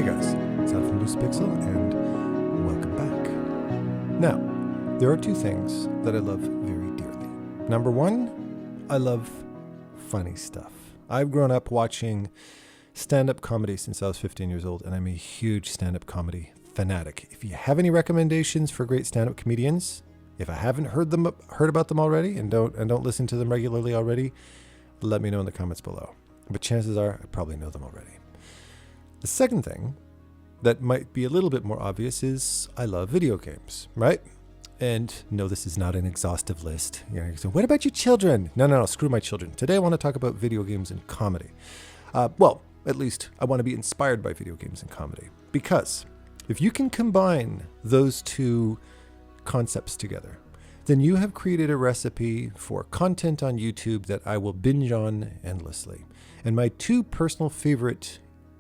guys, it's Al from Loose Pixel, and welcome back. Now, there are two things that I love very dearly. Number one, I love funny stuff. I've grown up watching stand-up comedy since I was 15 years old, and I'm a huge stand-up comedy fanatic. If you have any recommendations for great stand-up comedians, if I haven't heard about them already and don't listen to them regularly already, let me know in the comments below. But chances are I probably know them already. The second thing that might be a little bit more obvious is I love video games, right? And no, this is not an exhaustive list. So what about your children? No, screw my children. Today I want to talk about video games and comedy. Well, at least I want to be inspired by video games and comedy. Because if you can combine those two concepts together, then you have created a recipe for content on YouTube that I will binge on endlessly. And my two personal favorite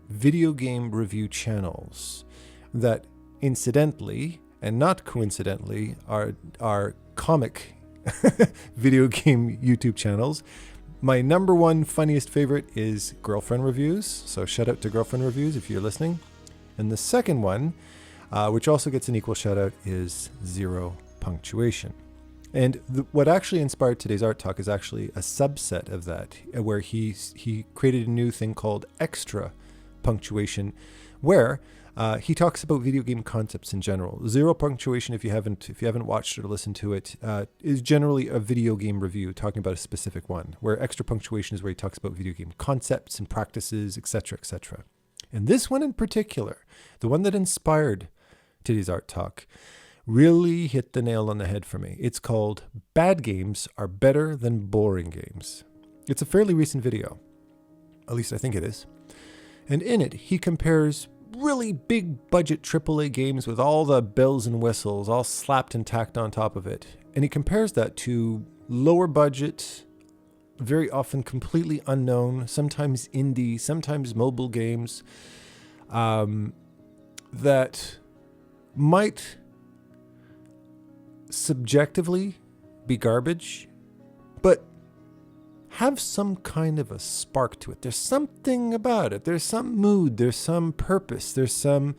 video game review channels that incidentally and not coincidentally are comic video game YouTube channels. My number one funniest favorite is Girlfriend Reviews. So shout out to Girlfriend Reviews if you're listening. And the second one, which also gets an equal shout out, is Zero Punctuation. And what actually inspired today's art talk is actually a subset of that, where he created a new thing called Extra Punctuation, where he talks about video game concepts in general. Zero Punctuation, if you haven't watched or listened to it, is generally a video game review talking about a specific one, where Extra Punctuation is where he talks about video game concepts and practices, etc., etc. And this one in particular, the one that inspired today's art talk, really hit the nail on the head for me. It's called Bad Games Are Better Than Boring Games. It's a fairly recent video. At least I think it is. And in it, he compares really big budget AAA games with all the bells and whistles all slapped and tacked on top of it. And he compares that to lower budget, very often completely unknown, sometimes indie, sometimes mobile games that might subjectively be garbage, but have some kind of a spark to it. There's something about it. There's some mood. There's some purpose. There's some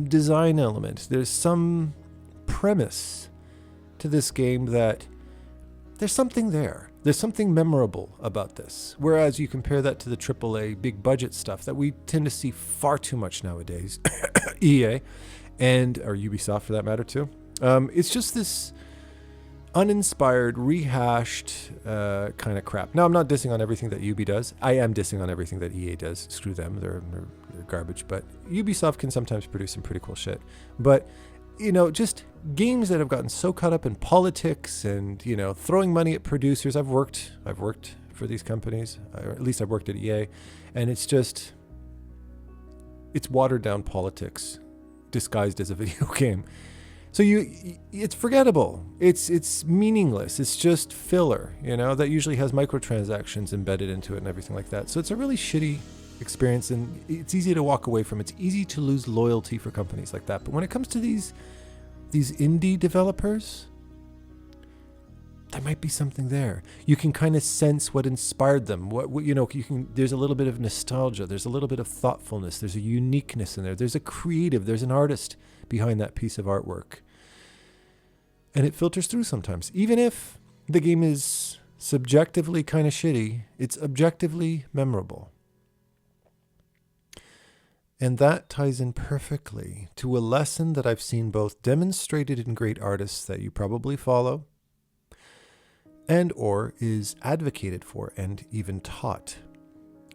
design element. There's some premise to this game that there's something there. There's something memorable about this. Whereas you compare that to the AAA big budget stuff that we tend to see far too much nowadays, EA or Ubisoft for that matter too. It's just this uninspired, rehashed kind of crap. Now, I'm not dissing on everything that Ubi does. I am dissing on everything that EA does. Screw them. They're garbage. But Ubisoft can sometimes produce some pretty cool shit. But, just games that have gotten so caught up in politics and, throwing money at producers. I've worked for these companies, or at least I've worked at EA. And it's watered down politics disguised as a video game. So it's forgettable. It's meaningless. It's just filler, that usually has microtransactions embedded into it and everything like that. So it's a really shitty experience, and it's easy to walk away from. It's easy to lose loyalty for companies like that. But when it comes to these indie developers, there might be something there. You can kind of sense what inspired them. There's a little bit of nostalgia. There's a little bit of thoughtfulness. There's a uniqueness in there. There's a creative. There's an artist behind that piece of artwork. And it filters through sometimes. Even if the game is subjectively kind of shitty, it's objectively memorable. And that ties in perfectly to a lesson that I've seen both demonstrated in great artists that you probably follow, and or is advocated for and even taught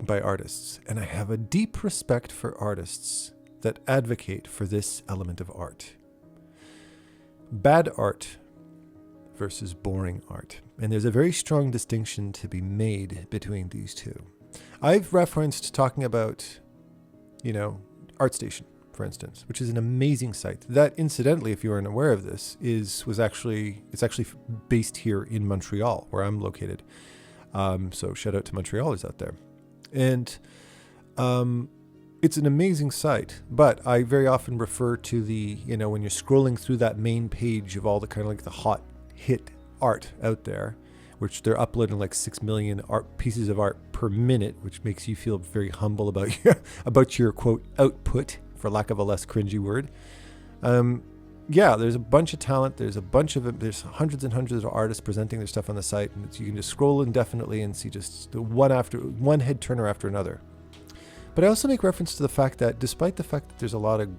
by artists. And I have a deep respect for artists that advocate for this element of art. Bad art versus boring art. And there's a very strong distinction to be made between these two. I've referenced talking about, ArtStation, for instance, which is an amazing site. That, incidentally, if you aren't aware of this, it's actually based here in Montreal, where I'm located. So shout out to Montrealers out there. And it's an amazing site, but I very often refer to when you're scrolling through that main page of all the kind of like the hot hit art out there, which they're uploading like 6 million pieces of art per minute, which makes you feel very humble about your quote output, for lack of a less cringy word. Yeah, there's a bunch of talent. There's hundreds and hundreds of artists presenting their stuff on the site, and you can just scroll indefinitely and see just one head turner after another. But I also make reference to the fact that despite the fact that there's a lot of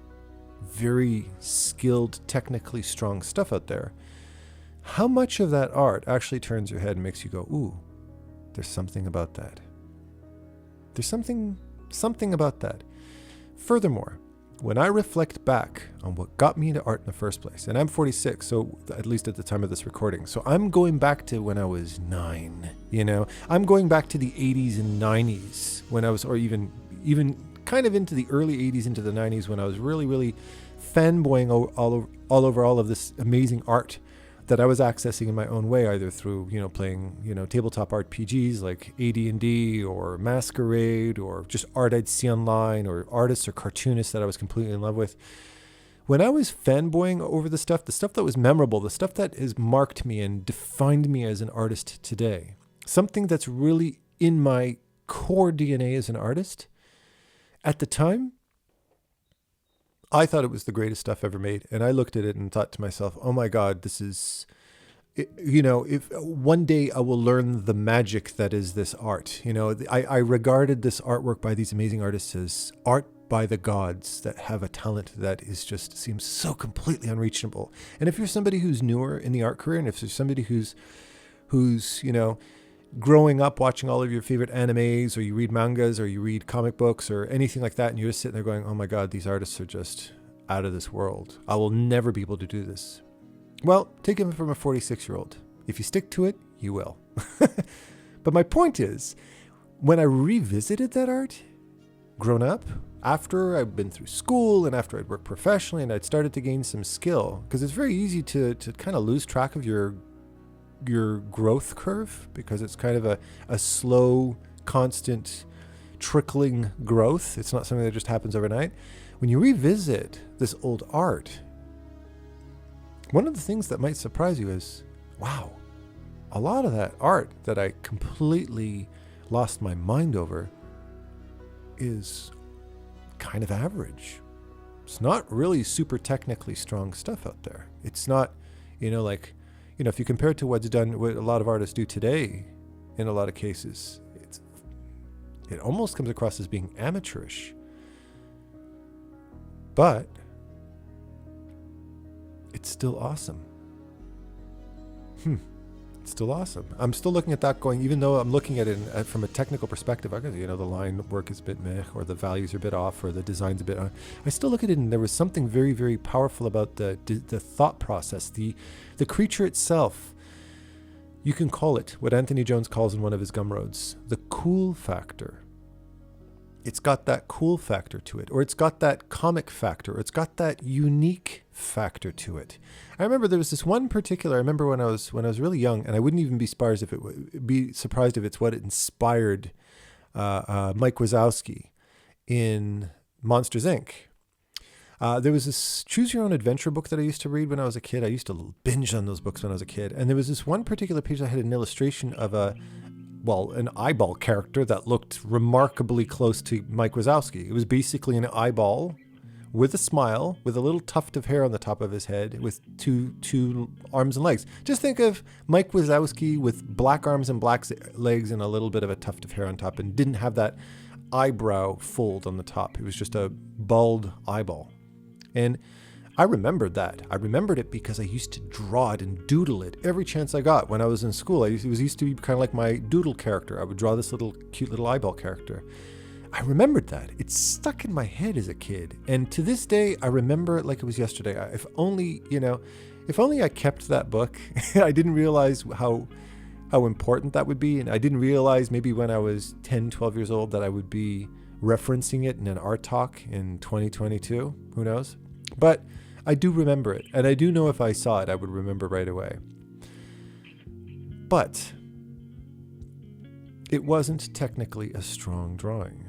very skilled, technically strong stuff out there, how much of that art actually turns your head and makes you go, ooh, there's something about that. There's something about that. Furthermore, when I reflect back on what got me into art in the first place, and I'm 46, so at least at the time of this recording, so I'm going back to when I was 9, I'm going back to the 80s and 90s when I was, or even kind of into the early 80s into the 90s when I was really, really fanboying all over all of this amazing art that I was accessing in my own way, either through, playing, tabletop RPGs like AD&D or Masquerade, or just art I'd see online, or artists or cartoonists that I was completely in love with. When I was fanboying over the stuff that was memorable, the stuff that has marked me and defined me as an artist today, something that's really in my core DNA as an artist, at the time, I thought it was the greatest stuff ever made. And I looked at it and thought to myself, oh my God, this is, if one day I will learn the magic that is this art. I regarded this artwork by these amazing artists as art by the gods that have a talent that is just seems so completely unreachable. And if you're somebody who's newer in the art career, and if there's somebody who's growing up watching all of your favorite animes, or you read mangas, or you read comic books, or anything like that, and you're just sitting there going, oh my God, these artists are just out of this world. I will never be able to do this. Well, take it from a 46-year-old. If you stick to it, you will. But my point is, when I revisited that art, grown up, after I'd been through school and after I'd worked professionally and I'd started to gain some skill, because it's very easy to kind of lose track of your growth curve, because it's kind of a slow, constant, trickling growth. It's not something that just happens overnight. When you revisit this old art, one of the things that might surprise you is, wow, a lot of that art that I completely lost my mind over is kind of average. It's not really super technically strong stuff out there. It's not, if you compare it to what a lot of artists do today, in a lot of cases, it almost comes across as being amateurish. But it's still awesome. It's still awesome. I'm still looking at that going, even though I'm looking at it from a technical perspective, the line work is a bit meh, or the values are a bit off, or the design's a bit I still look at it and there was something very, very powerful about the thought process, the creature itself. You can call it what Anthony Jones calls in one of his Gumroads, the cool factor. It's got that cool factor to it, or it's got that comic factor, or it's got that unique factor to it. I remember there was this one particular, I remember when I was really young, and I wouldn't even be surprised if it's what inspired Mike Wazowski in Monsters, Inc. There was this Choose Your Own Adventure book that I used to read when I was a kid. I used to binge on those books when I was a kid. And there was this one particular page that had an illustration of an eyeball character that looked remarkably close to Mike Wazowski. It was basically an eyeball with a smile, with a little tuft of hair on the top of his head, with two arms and legs. Just think of Mike Wazowski with black arms and black legs and a little bit of a tuft of hair on top, and didn't have that eyebrow fold on the top. It was just a bald eyeball. And I remembered that. I remembered it because I used to draw it and doodle it every chance I got when I was in school. It used to be kind of like my doodle character. I would draw this cute little eyeball character. I remembered that. It stuck in my head as a kid. And to this day, I remember it like it was yesterday. If only I kept that book. I didn't realize how important that would be. And I didn't realize maybe when I was 10, 12 years old that I would be referencing it in an art talk in 2022. Who knows? But I do remember it. And I do know if I saw it, I would remember right away. But it wasn't technically a strong drawing.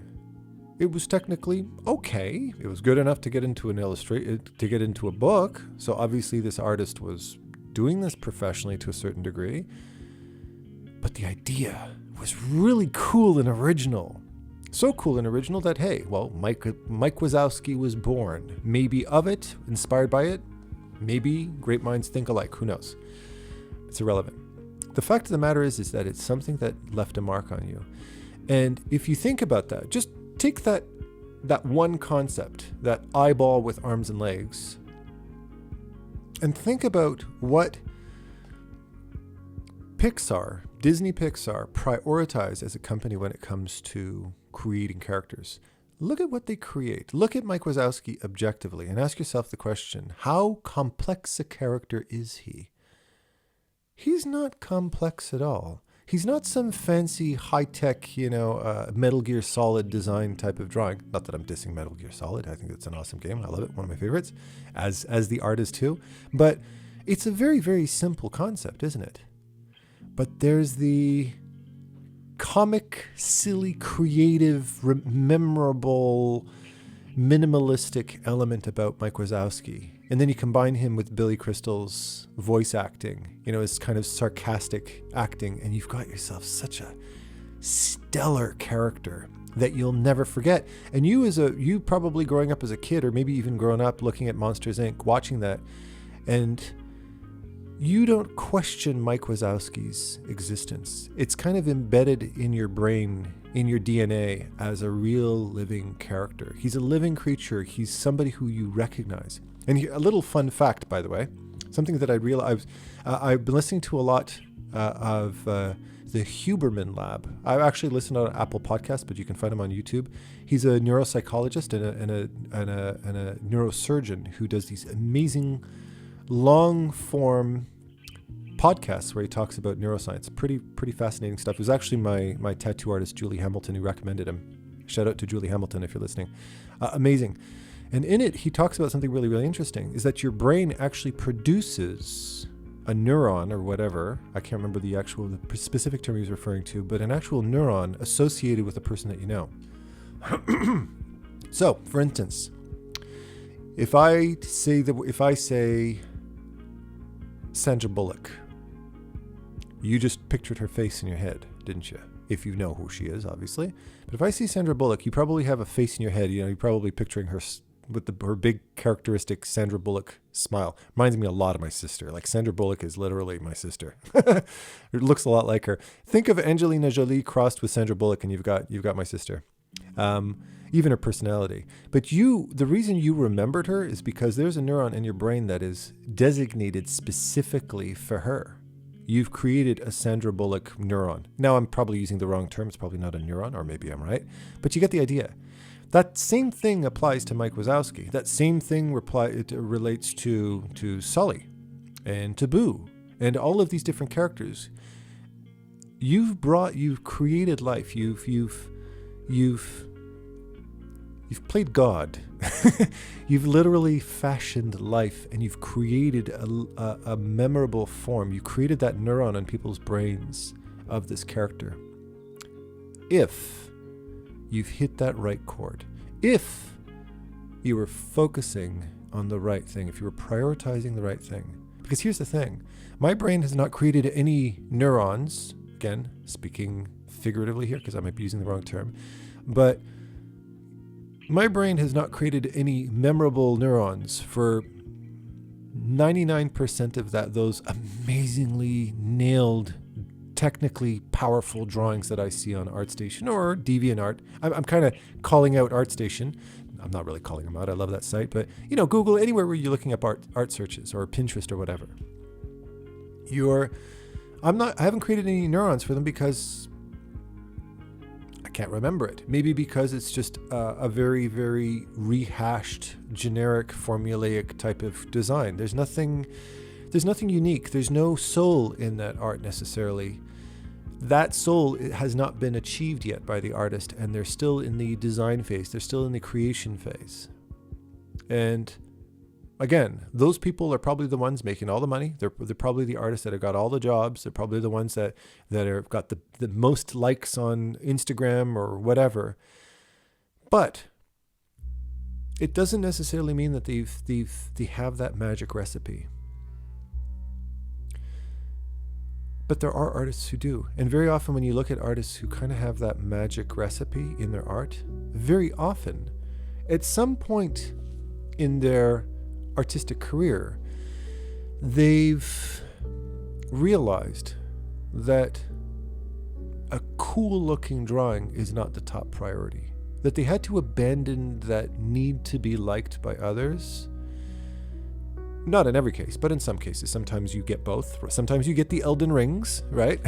It was technically okay. It was good enough to get into a book. So obviously this artist was doing this professionally to a certain degree. but the idea was really cool and original. So cool and original that, hey, well, Mike Wazowski was born. Maybe of it, inspired by it. Maybe great minds think alike. Who knows? It's irrelevant. The fact of the matter is that it's something that left a mark on you. And if you think about that, just take that one concept, that eyeball with arms and legs, and think about what Disney Pixar prioritize as a company when it comes to creating characters. Look at what they create. Look at Mike Wazowski objectively and ask yourself the question, how complex a character is he? He's not complex at all. He's not some fancy high-tech, Metal Gear Solid design type of drawing. Not that I'm dissing Metal Gear Solid. I think it's an awesome game. I love it. One of my favorites, as the art is too. But it's a very, very simple concept, isn't it? But there's the comic, silly, creative, memorable, minimalistic element about Mike Wazowski. And then you combine him with Billy Crystal's voice acting, his kind of sarcastic acting, and you've got yourself such a stellar character that you'll never forget. And you probably growing up as a kid, or maybe even growing up looking at Monsters, Inc., watching that, and you don't question Mike Wazowski's existence. It's kind of embedded in your brain, in your DNA, as a real living character. He's a living creature. He's somebody who you recognize. And a little fun fact, by the way, something that I realized, I've been listening to a lot of the Huberman Lab. I actually listen on Apple Podcasts, but you can find him on YouTube. He's a neuropsychologist and a neurosurgeon who does these amazing long-form podcasts where he talks about neuroscience. Pretty fascinating stuff. It was actually my tattoo artist, Julie Hamilton, who recommended him. Shout out to Julie Hamilton if you're listening. Amazing. And in it, he talks about something really, really interesting, is that your brain actually produces a neuron or whatever. I can't remember the specific term he was referring to, but an actual neuron associated with a person that you know. So, for instance, if I say Sandra Bullock, you just pictured her face in your head, didn't you? If you know who she is, obviously. But if I see Sandra Bullock, you probably have a face in your head. You're probably picturing her with her big characteristic Sandra Bullock smile. Reminds me a lot of my sister. Like, Sandra Bullock is literally my sister. It looks a lot like her. Think of Angelina Jolie crossed with Sandra Bullock, and you've got my sister. Even her personality. But the reason you remembered her is because there's a neuron in your brain that is designated specifically for her. You've created a Sandra Bullock neuron. Now, I'm probably using the wrong term. It's probably not a neuron, or maybe I'm right. But you get the idea. That same thing applies to Mike Wazowski. That same thing relates to Sully and to Boo and all of these different characters. You've created life. You've played God. You've literally fashioned life, and you've created a memorable form. You created that neuron in people's brains of this character. If you've hit that right chord, if you were focusing on the right thing, if you were prioritizing the right thing. Because here's the thing. My brain has not created any neurons, again, speaking figuratively here because I might be using the wrong term, but my brain has not created any memorable neurons for 99% of those amazingly nailed, technically powerful drawings that I see on ArtStation or DeviantArt. I'm kind of calling out ArtStation. I'm not really calling them out. I love that site, but Google, anywhere where you're looking up art searches, or Pinterest or whatever. I haven't created any neurons for them because I can't remember it. Maybe because it's just a very, very rehashed, generic, formulaic type of design. There's nothing unique. There's no soul in that art necessarily. That soul has not been achieved yet by the artist, and they're still in the design phase. They're still in the creation phase. And again, those people are probably the ones making all the money. They're probably the artists that have got all the jobs. They're probably the ones that have got the most likes on Instagram or whatever. But it doesn't necessarily mean that they have that magic recipe. But there are artists who do. And very often when you look at artists who kind of have that magic recipe in their art, very often, at some point in their artistic career, they've realized that a cool looking drawing is not the top priority. That they had to abandon that need to be liked by others. Not in every case, but in some cases. Sometimes you get both. Sometimes you get the Elden Rings, right?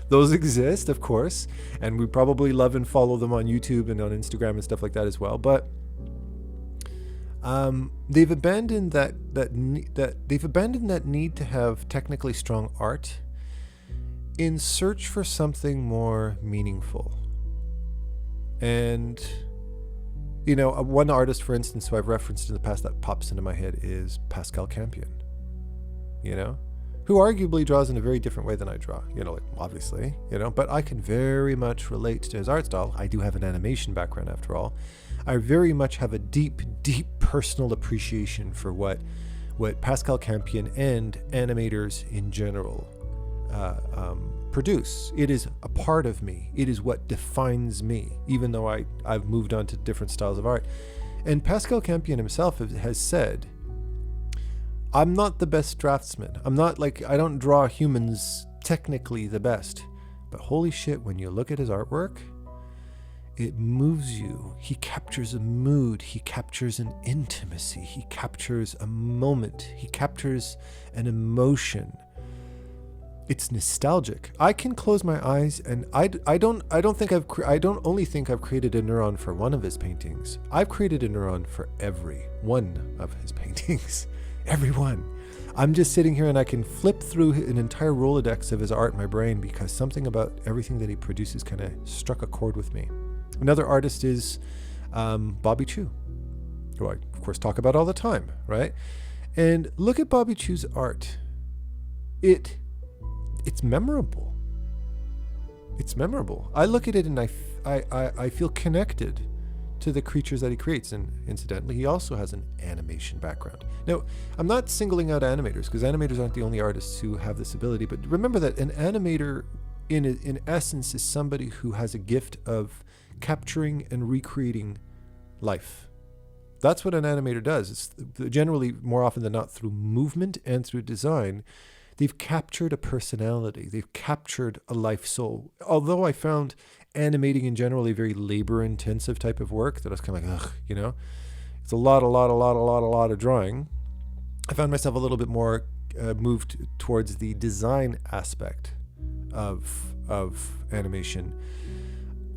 Those exist, of course. And we probably love and follow them on YouTube and on Instagram and stuff like that as well. But they've abandoned that need to have technically strong art in search for something more meaningful. And, you know, one artist, for instance, who I've referenced in the past that pops into my head is Pascal Campion, you know, who arguably draws in a very different way than I draw, you know, like obviously, you know, but I can very much relate to his art style. I do have an animation background after all. I very much have a deep, deep personal appreciation for what Pascal Campion and animators in general produce. It is a part of me. It is what defines me, even though I've moved on to different styles of art. And Pascal Campion himself has said, I'm not the best draftsman. I don't draw humans technically the best, but holy shit, when you look at his artwork, it moves you. He captures a mood. He captures an intimacy. He captures a moment. He captures an emotion. It's nostalgic. I can close my eyes and I don't only think I've created a neuron for one of his paintings. I've created a neuron for every one of his paintings. Every one. I'm just sitting here and I can flip through an entire Rolodex of his art in my brain because something about everything that he produces kind of struck a chord with me. Another artist is Bobby Chiu, who I, of course, talk about all the time, right? And look at Bobby Chiu's art. It's memorable. It's memorable. I look at it and I feel connected to the creatures that he creates. And incidentally, he also has an animation background. Now, I'm not singling out animators because animators aren't the only artists who have this ability. But remember that an animator, in essence, is somebody who has a gift of capturing and recreating life. That's what an animator does. It's generally, more often than not, through movement and through design. They've captured a personality. They've captured a life soul. Although I found animating in general a very labor-intensive type of work that I was kind of like, ugh, you know, it's a lot of drawing. I found myself a little bit more moved towards the design aspect of animation.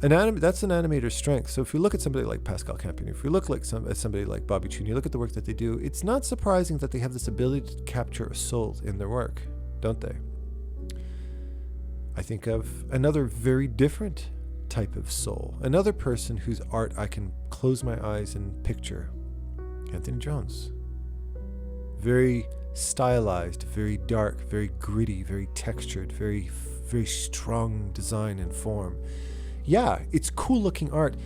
That's an animator's strength. So if you look at somebody like Pascal Campion, if you look at somebody like Bobby Chiu, you look at the work that they do, it's not surprising that they have this ability to capture a soul in their work, don't they? I think of another very different type of soul, another person whose art I can close my eyes and picture. Anthony Jones. Very stylized, very dark, very gritty, very textured, very, very strong design and form. Yeah, it's cool looking art,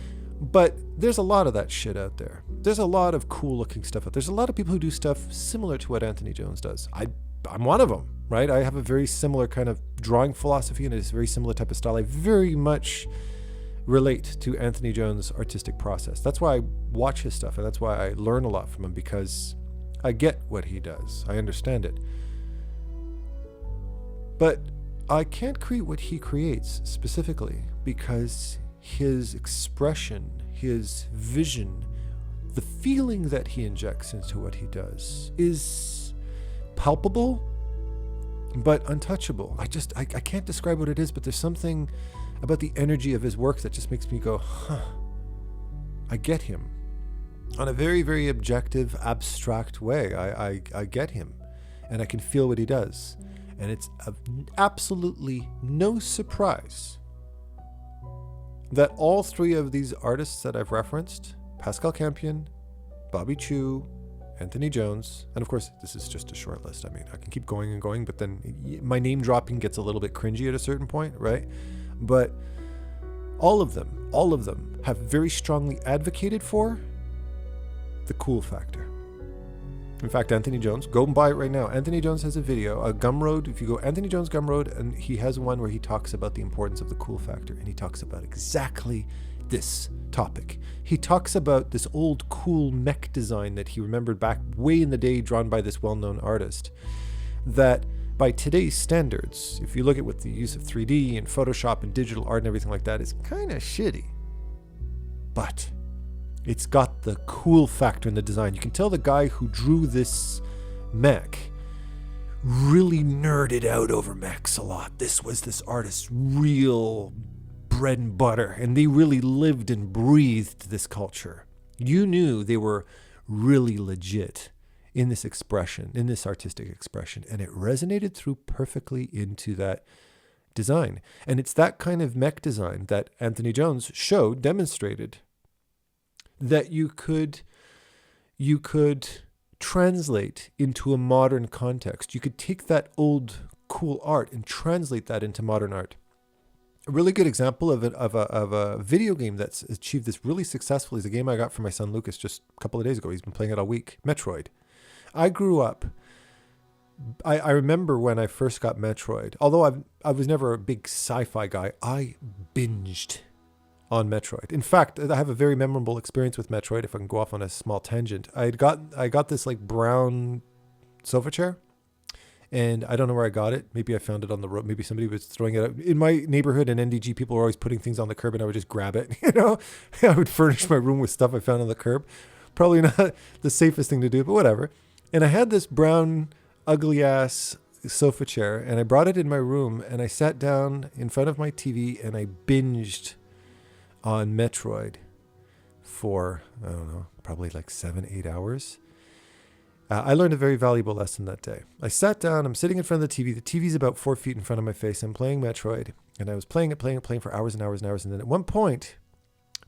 but there's a lot of that shit out there. There's a lot of cool looking stuff out there. There's a lot of people who do stuff similar to what Anthony Jones does. I'm one of them, right? I have a very similar kind of drawing philosophy and it's a very similar type of style. I very much relate to Anthony Jones' artistic process. That's why I watch his stuff and that's why I learn a lot from him, because I get what he does. I understand it. But I can't create what he creates specifically because his expression, his vision, the feeling that he injects into what he does is palpable but untouchable. I can't describe what it is, but there's something about the energy of his work that just makes me go, huh, I get him. On a very, very objective, abstract way, I get him and I can feel what he does. And it's absolutely no surprise that all three of these artists that I've referenced, Pascal Campion, Bobby Chiu, Anthony Jones, and of course, this is just a short list. I mean, I can keep going and going, but then my name dropping gets a little bit cringy at a certain point, right? But all of them have very strongly advocated for the cool factor. In fact, Anthony Jones, go and buy it right now. Anthony Jones has a video, a Gumroad. If you go Anthony Jones Gumroad, and he has one where he talks about the importance of the cool factor, and he talks about exactly this topic. He talks about this old cool mech design that he remembered back way in the day, drawn by this well-known artist, that by today's standards, if you look at with the use of 3D and Photoshop and digital art and everything like that, it's kind of shitty. But it's got the cool factor in the design. You can tell the guy who drew this mech really nerded out over mechs a lot. This was this artist's real bread and butter, and they really lived and breathed this culture. You knew they were really legit in this expression, in this artistic expression, and it resonated through perfectly into that design. And it's that kind of mech design that Anthony Jones demonstrated that you could translate into a modern context. You could take that old cool art and translate that into modern art. A really good example of a video game that's achieved this really successfully is a game I got for my son Lucas just a couple of days ago. He's been playing it all week. Metroid. I grew up. I remember when I first got Metroid. Although I was never a big sci-fi guy, I binged on Metroid. In fact, I have a very memorable experience with Metroid. If I can go off on a small tangent, I got this like brown sofa chair. And I don't know where I got it. Maybe I found it on the road. Maybe somebody was throwing it out. In my neighborhood in NDG, people were always putting things on the curb and I would just grab it. You know, I would furnish my room with stuff I found on the curb. Probably not the safest thing to do, but whatever. And I had this brown, ugly ass sofa chair and I brought it in my room and I sat down in front of my TV and I binged on Metroid for, I don't know, probably like 7-8 hours. I learned a very valuable lesson that day. I sat down, I'm sitting in front of the TV. The TV's about 4 feet in front of my face. I'm playing Metroid, and I was playing it for hours and hours and hours. And then at one point,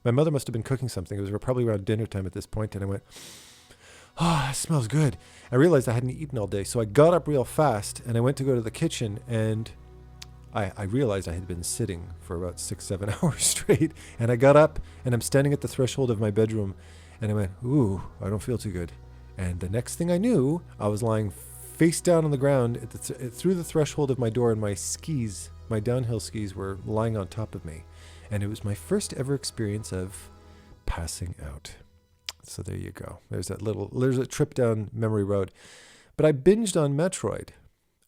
my mother must have been cooking something. It was probably around dinner time at this point, and I went, oh, it smells good. I realized I hadn't eaten all day, so I got up real fast, and I went to go to the kitchen, and I realized I had been sitting for about 6-7 hours straight. And I got up, and I'm standing at the threshold of my bedroom, and I went, ooh, I don't feel too good. And the next thing I knew, I was lying face down on the ground through the threshold of my door, and my skis, my downhill skis, were lying on top of me. And it was my first ever experience of passing out. So there you go. There's a trip down memory road. But I binged on Metroid.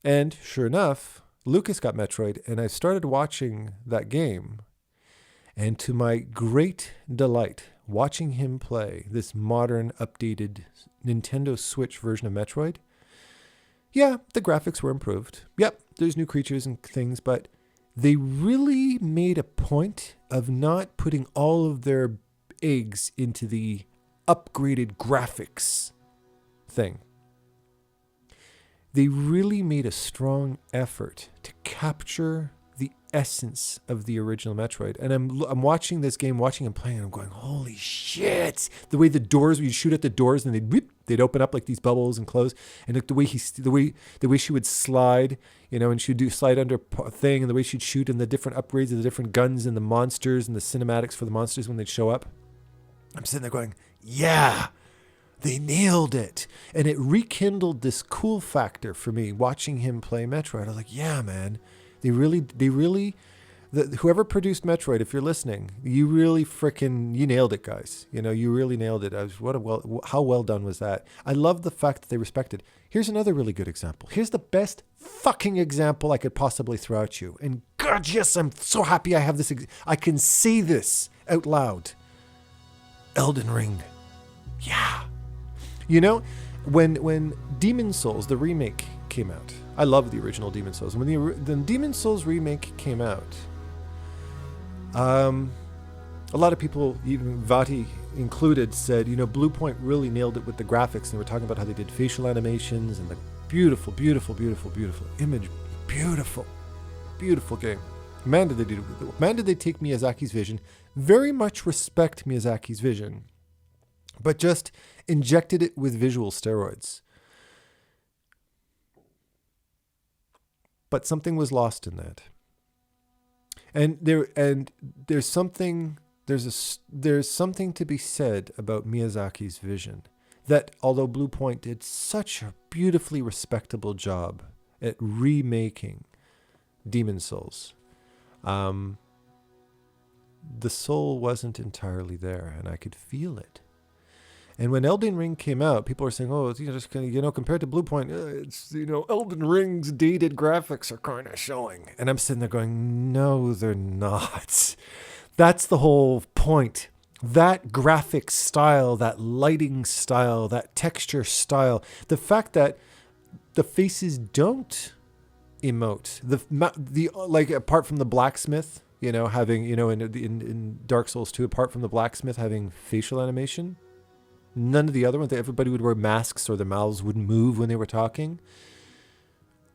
And sure enough, Lucas got Metroid, and I started watching that game. And to my great delight, watching him play this modern, updated Nintendo Switch version of Metroid, yeah, the graphics were improved. Yep, there's new creatures and things, but they really made a point of not putting all of their eggs into the upgraded graphics thing. They really made a strong effort to capture the essence of the original Metroid. And I'm watching this game, watching him playing, and I'm going, holy shit. The way the doors, you'd shoot at the doors and they'd open up like these bubbles and close. And like the way she would slide, you know, and she'd do slide under a thing, and the way she'd shoot, and the different upgrades of the different guns and the monsters and the cinematics for the monsters when they'd show up. I'm sitting there going, yeah, they nailed it. And it rekindled this cool factor for me watching him play Metroid. I was like, yeah, man. They really, whoever produced Metroid, if you're listening, you really you nailed it, guys. You know, you really nailed it. How well done was that? I love the fact that they respected. Here's another really good example. Here's the best fucking example I could possibly throw at you. And God, yes, I'm so happy I have this. I can say this out loud. Elden Ring. Yeah. You know, when Demon Souls, the remake, came out, I love the original Demon Souls. When the Demon Souls remake came out, a lot of people, even Vati included, said, you know, Blue Point really nailed it with the graphics. And they were talking about how they did facial animations and the beautiful, beautiful, beautiful, beautiful image. Beautiful, beautiful game. Man, did they do it. Man, did they take Miyazaki's vision. Very much respect Miyazaki's vision, but just injected it with visual steroids. But something was lost in that. And there's something to be said about Miyazaki's vision that although Blue Point did such a beautifully respectable job at remaking Demon Souls, the soul wasn't entirely there, and I could feel it. And when Elden Ring came out, people were saying, "Oh, it's, just compared to Blue Point, it's Elden Ring's dated graphics are kind of showing." And I'm sitting there going, "No, they're not. That's the whole point. That graphic style, that lighting style, that texture style, the fact that the faces don't emote, the like apart from the blacksmith, having in Dark Souls 2, apart from the blacksmith having facial animation." None of the other ones, everybody would wear masks or their mouths would move when they were talking.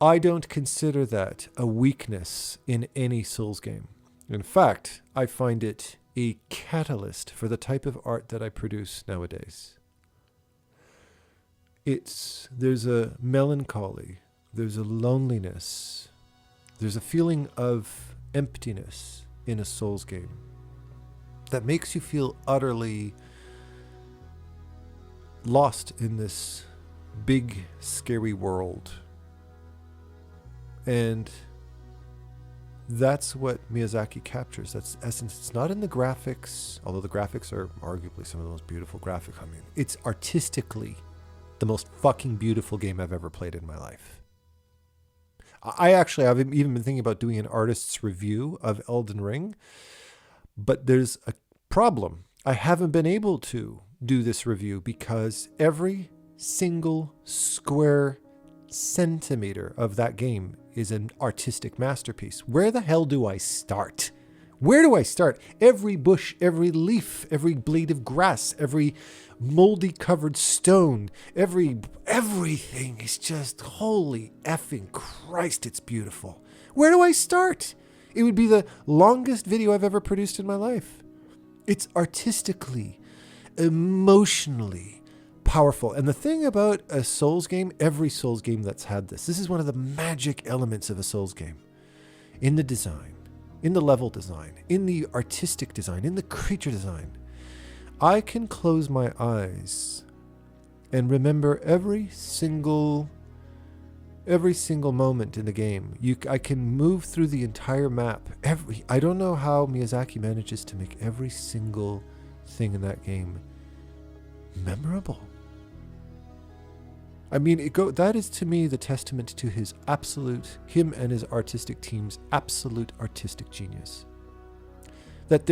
I don't consider that a weakness in any Souls game. In fact, I find it a catalyst for the type of art that I produce nowadays. There's a melancholy, there's a loneliness, there's a feeling of emptiness in a Souls game that makes you feel utterly lost in this big, scary world. And that's what Miyazaki captures. That's essence. It's not in the graphics, although the graphics are arguably some of the most beautiful graphics. I mean, it's artistically the most fucking beautiful game I've ever played in my life. I've even been thinking about doing an artist's review of Elden Ring, but there's a problem. I haven't been able to do this review because every single square centimeter of that game is an artistic masterpiece. Where the hell do I start? Where do I start? Every bush, every leaf, every blade of grass, every moldy covered stone, everything is just, holy effing Christ, it's beautiful. Where do I start? It would be the longest video I've ever produced in my life. It's artistically, emotionally powerful. And the thing about a Souls game, every Souls game that's had this is one of the magic elements of a Souls game. In the design, in the level design, in the artistic design, in the creature design. I can close my eyes and remember every single moment in the game. I can move through the entire map. I don't know how Miyazaki manages to make every single thing in that game memorable. I mean, that is to me the testament to him and his artistic team's absolute artistic genius. That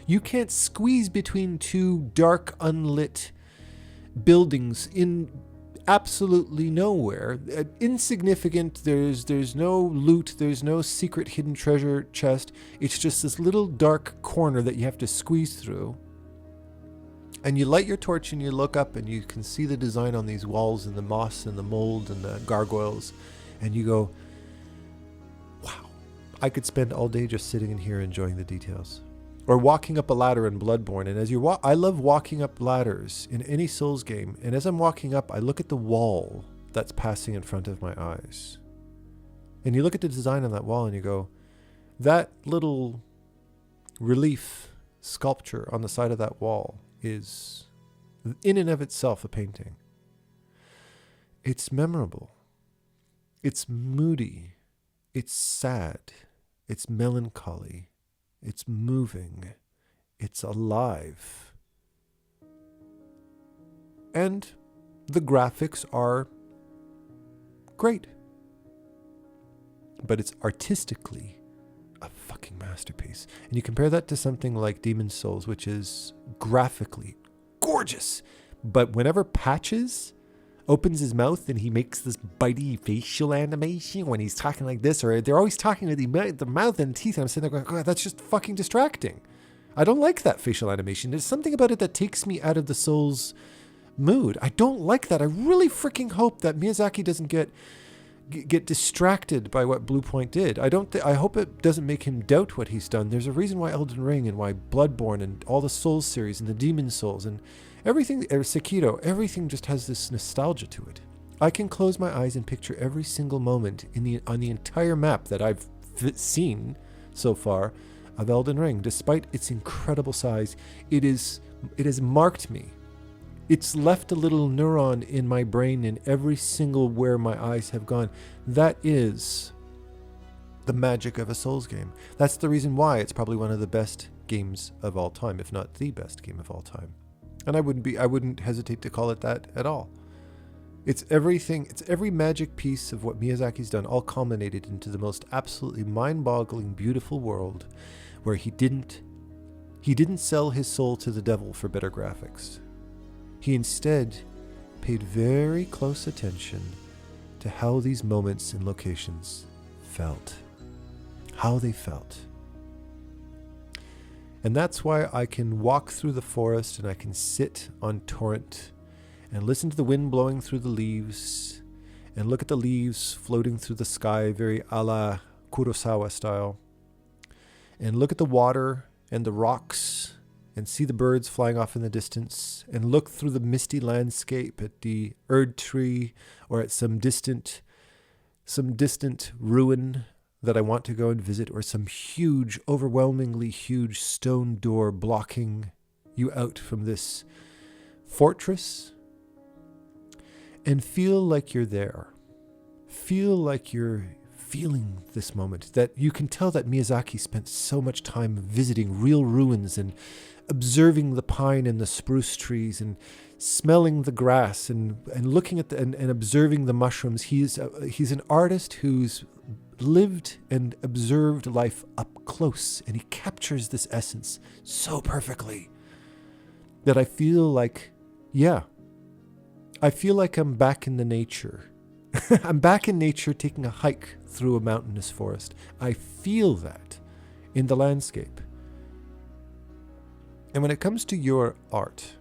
you can't squeeze between two dark, unlit buildings in absolutely nowhere. Insignificant. There's no loot. There's no secret hidden treasure chest. It's just this little dark corner that you have to squeeze through. And you light your torch and you look up and you can see the design on these walls and the moss and the mold and the gargoyles. And you go, wow, I could spend all day just sitting in here enjoying the details. Or walking up a ladder in Bloodborne. And as I love walking up ladders in any Souls game. And as I'm walking up, I look at the wall that's passing in front of my eyes. And you look at the design on that wall and you go, that little relief sculpture on the side of that wall is in and of itself a painting. It's memorable. It's moody. It's sad. It's melancholy. It's moving. It's alive. And the graphics are great. But it's artistically a fucking masterpiece. And you compare that to something like Demon Souls, which is graphically gorgeous. But whenever Patches opens his mouth and he makes this bitey facial animation when he's talking like this, or they're always talking with the mouth and teeth, and I'm sitting there going, God, that's just fucking distracting. I don't like that facial animation. There's something about it that takes me out of the Souls mood. I don't like that. I really freaking hope that Miyazaki doesn't get distracted by what Blue Point did. I hope it doesn't make him doubt what he's done. There's a reason why Elden Ring and why Bloodborne and all the Souls series and the Demon Souls and everything, or Sekiro, everything just has this nostalgia to it. I can close my eyes and picture every single moment on the entire map that I've seen so far of Elden Ring. Despite its incredible size, it has marked me It's left a little neuron in my brain in every single where my eyes have gone. That is the magic of a Souls game. That's the reason why it's probably one of the best games of all time, if not the best game of all time. And I wouldn't hesitate to call it that at all. It's everything, it's every magic piece of what Miyazaki's done, all culminated into the most absolutely mind-boggling, beautiful world where he didn't sell his soul to the devil for better graphics. He instead paid very close attention to how these moments and locations felt. How they felt. And that's why I can walk through the forest and I can sit on Torrent and listen to the wind blowing through the leaves and look at the leaves floating through the sky, very a la Kurosawa style, and look at the water and the rocks and see the birds flying off in the distance and look through the misty landscape at the Erd tree or at some distant ruin that I want to go and visit, or some huge, overwhelmingly huge stone door blocking you out from this fortress, and feel like you're there. Feel like you're feeling this moment, that you can tell that Miyazaki spent so much time visiting real ruins and observing the pine and the spruce trees and smelling the grass and looking at and observing the mushrooms. He's an artist who's lived and observed life up close, and he captures this essence so perfectly that I feel like, I'm back in the nature. I'm back in nature taking a hike through a mountainous forest. I feel that in the landscape. And when it comes to your art,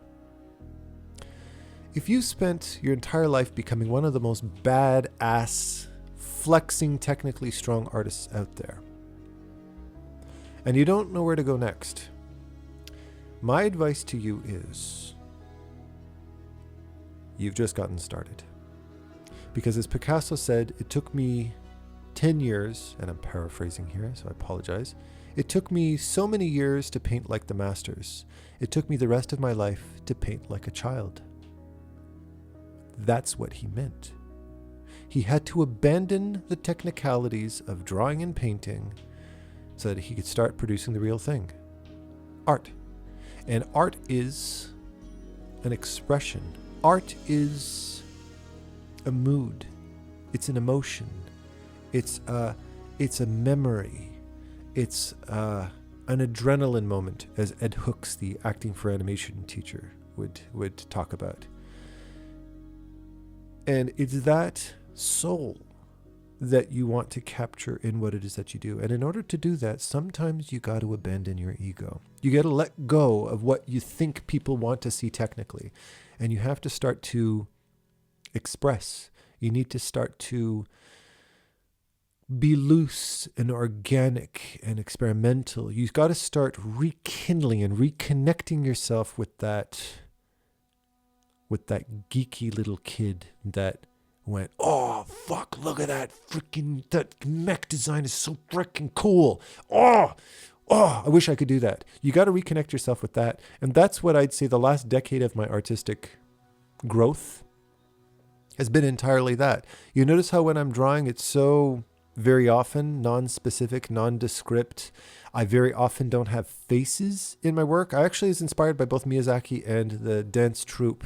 if you spent your entire life becoming one of the most badass, flexing, technically strong artists out there, and you don't know where to go next, my advice to you is you've just gotten started. Because as Picasso said, it took me 10 years, and I'm paraphrasing here, so I apologize. It took me so many years to paint like the masters. It took me the rest of my life to paint like a child. That's what he meant. He had to abandon the technicalities of drawing and painting so that he could start producing the real thing. Art. And art is an expression. Art is a mood. It's an emotion. It's a memory. It's an adrenaline moment, as Ed Hooks, the acting for animation teacher, would talk about. And it's that soul that you want to capture in what it is that you do. And in order to do that, sometimes you got to abandon your ego. You got to let go of what you think people want to see technically. And you have to start to express. You need to start to be loose and organic and experimental. You've got to start rekindling and reconnecting yourself with that geeky little kid that went, oh, fuck, look at that mech design is so freaking cool. Oh, I wish I could do that. You got to reconnect yourself with that. And that's what I'd say the last decade of my artistic growth has been entirely that. You notice how when I'm drawing, it's so very often non-specific, nondescript. I very often don't have faces in my work. I actually was inspired by both Miyazaki and the dance troupe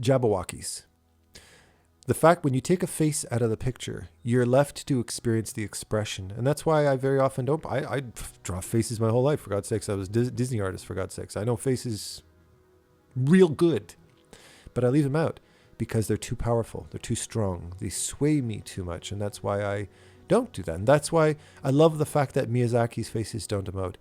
Jabberwockies. The fact when you take a face out of the picture, you're left to experience the expression. And that's why I very often don't. I draw faces my whole life, for God's sakes. I was a Disney artist, for God's sakes. I know faces real good, but I leave them out because they're too powerful. They're too strong. They sway me too much. And that's why I don't do that. And that's why I love the fact that Miyazaki's faces don't emote.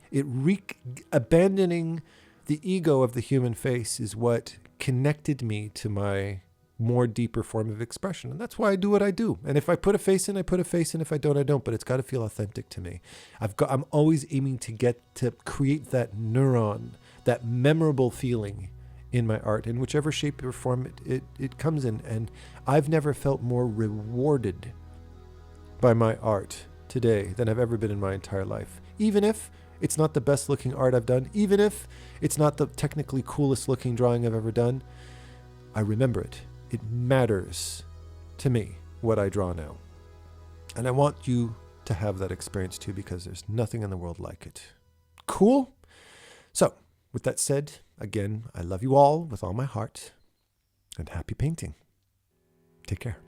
Abandoning the ego of the human face is what connected me to my more deeper form of expression. And that's why I do what I do. And if I put a face in, I put a face in. If I don't, I don't. But it's got to feel authentic to me. I'm always aiming to create that neuron, that memorable feeling in my art, in whichever shape or form it comes in. And I've never felt more rewarded by my art today than I've ever been in my entire life. Even if it's not the best looking art I've done, even if it's not the technically coolest looking drawing I've ever done, I remember it. It matters to me what I draw now. And I want you to have that experience too, because there's nothing in the world like it. Cool? So, with that said, again, I love you all with all my heart, and happy painting. Take care.